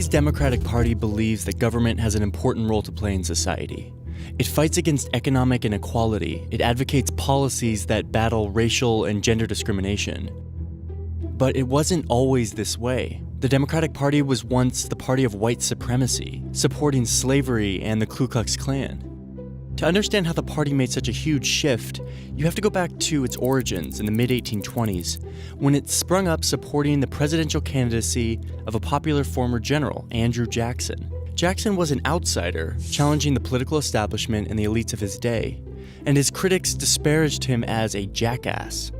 Today's Democratic Party believes that government has an important role to play in society. It fights against economic inequality. It advocates policies that battle racial and gender discrimination. But it wasn't always this way. The Democratic Party was once the party of white supremacy, supporting slavery and the Ku Klux Klan. To understand how the party made such a huge shift, you have to go back to its origins in the mid-1820s, when it sprung up supporting the presidential candidacy of a popular former general, Andrew Jackson. Jackson was an outsider, challenging the political establishment and the elites of his day, and his critics disparaged him as a jackass.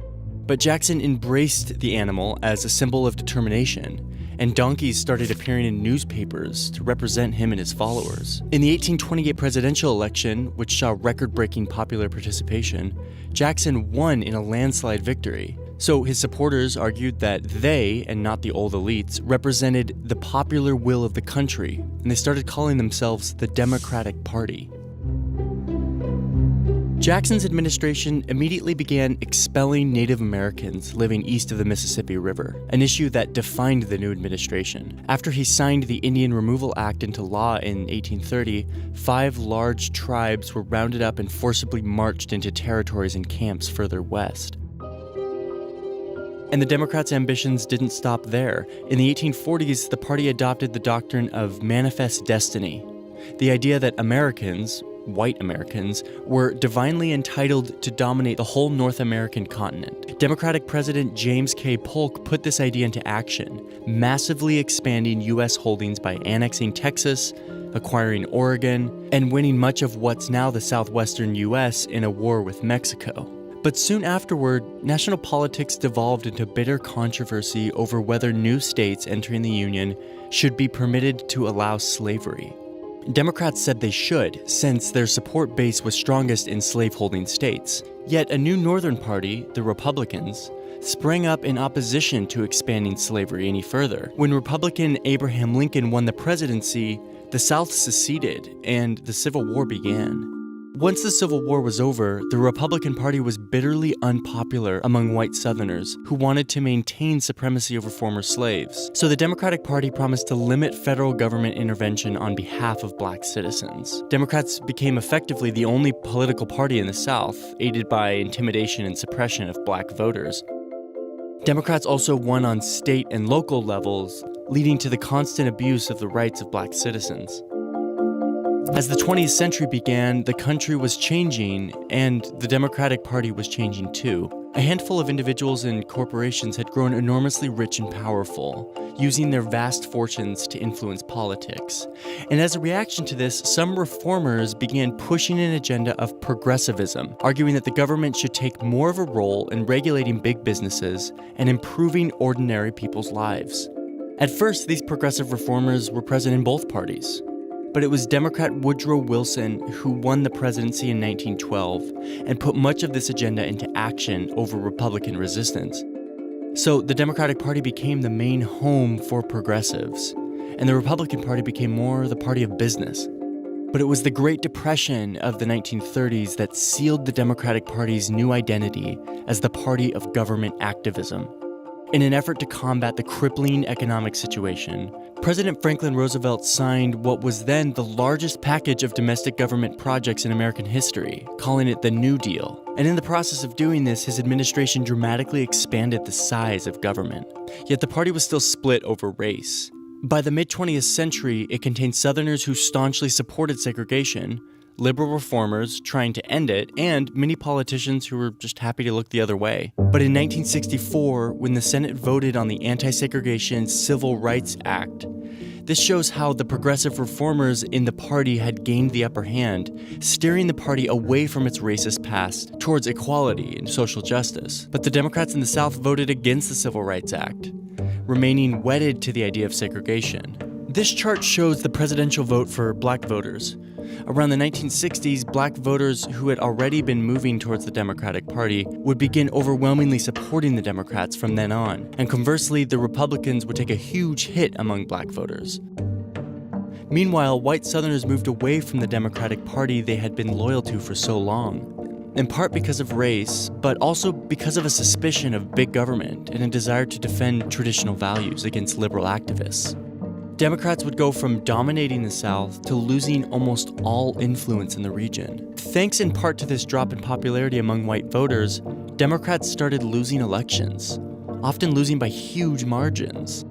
But Jackson embraced the animal as a symbol of determination, and donkeys started appearing in newspapers to represent him and his followers. In the 1828 presidential election, which saw record-breaking popular participation, Jackson won in a landslide victory. So his supporters argued that they, and not the old elites, represented the popular will of the country, and they started calling themselves the Democratic Party. Jackson's administration immediately began expelling Native Americans living east of the Mississippi River, an issue that defined the new administration. After he signed the Indian Removal Act into law in 1830, 5 large tribes were rounded up and forcibly marched into territories and camps further west. And the Democrats' ambitions didn't stop there. In the 1840s, the party adopted the doctrine of manifest destiny, the idea that Americans, white Americans, were divinely entitled to dominate the whole North American continent. Democratic President James K. Polk put this idea into action, massively expanding U.S. holdings by annexing Texas, acquiring Oregon, and winning much of what's now the southwestern U.S. in a war with Mexico. But soon afterward, national politics devolved into bitter controversy over whether new states entering the Union should be permitted to allow slavery. Democrats said they should, since their support base was strongest in slaveholding states. Yet a new Northern party, the Republicans, sprang up in opposition to expanding slavery any further. When Republican Abraham Lincoln won the presidency, the South seceded and the Civil War began. Once the Civil War was over, the Republican Party was bitterly unpopular among white Southerners who wanted to maintain supremacy over former slaves. So the Democratic Party promised to limit federal government intervention on behalf of black citizens. Democrats became effectively the only political party in the South, aided by intimidation and suppression of black voters. Democrats also won on state and local levels, leading to the constant abuse of the rights of black citizens. As the 20th century began, the country was changing, and the Democratic Party was changing too. A handful of individuals and corporations had grown enormously rich and powerful, using their vast fortunes to influence politics. And as a reaction to this, some reformers began pushing an agenda of progressivism, arguing that the government should take more of a role in regulating big businesses and improving ordinary people's lives. At first, these progressive reformers were present in both parties. But it was Democrat Woodrow Wilson who won the presidency in 1912 and put much of this agenda into action over Republican resistance. So the Democratic Party became the main home for progressives, and the Republican Party became more the party of business. But it was the Great Depression of the 1930s that sealed the Democratic Party's new identity as the party of government activism. In an effort to combat the crippling economic situation, President Franklin Roosevelt signed what was then the largest package of domestic government projects in American history, calling it the New Deal. And in the process of doing this, his administration dramatically expanded the size of government. Yet the party was still split over race. By the mid-20th century, it contained Southerners who staunchly supported segregation, liberal reformers trying to end it, and many politicians who were just happy to look the other way. But in 1964, when the Senate voted on the Anti-Segregation Civil Rights Act, this shows how the progressive reformers in the party had gained the upper hand, steering the party away from its racist past towards equality and social justice. But the Democrats in the South voted against the Civil Rights Act, remaining wedded to the idea of segregation. This chart shows the presidential vote for black voters. Around the 1960s, black voters who had already been moving towards the Democratic Party would begin overwhelmingly supporting the Democrats from then on, and conversely, the Republicans would take a huge hit among black voters. Meanwhile, white Southerners moved away from the Democratic Party they had been loyal to for so long, in part because of race, but also because of a suspicion of big government and a desire to defend traditional values against liberal activists. Democrats would go from dominating the South to losing almost all influence in the region. Thanks in part to this drop in popularity among white voters, Democrats started losing elections, often losing by huge margins.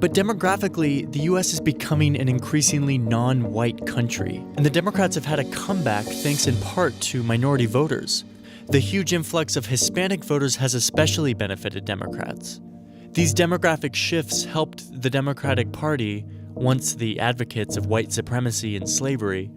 But demographically, the US is becoming an increasingly non-white country, and the Democrats have had a comeback thanks in part to minority voters. The huge influx of Hispanic voters has especially benefited Democrats. These demographic shifts helped the Democratic Party, once the advocates of white supremacy and slavery,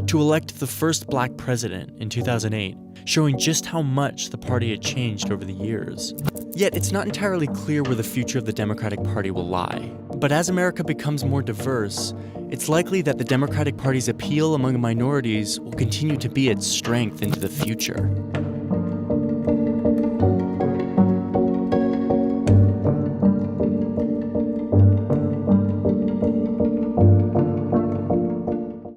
to elect the first black president in 2008, showing just how much the party had changed over the years. Yet it's not entirely clear where the future of the Democratic Party will lie. But as America becomes more diverse, it's likely that the Democratic Party's appeal among minorities will continue to be its strength into the future.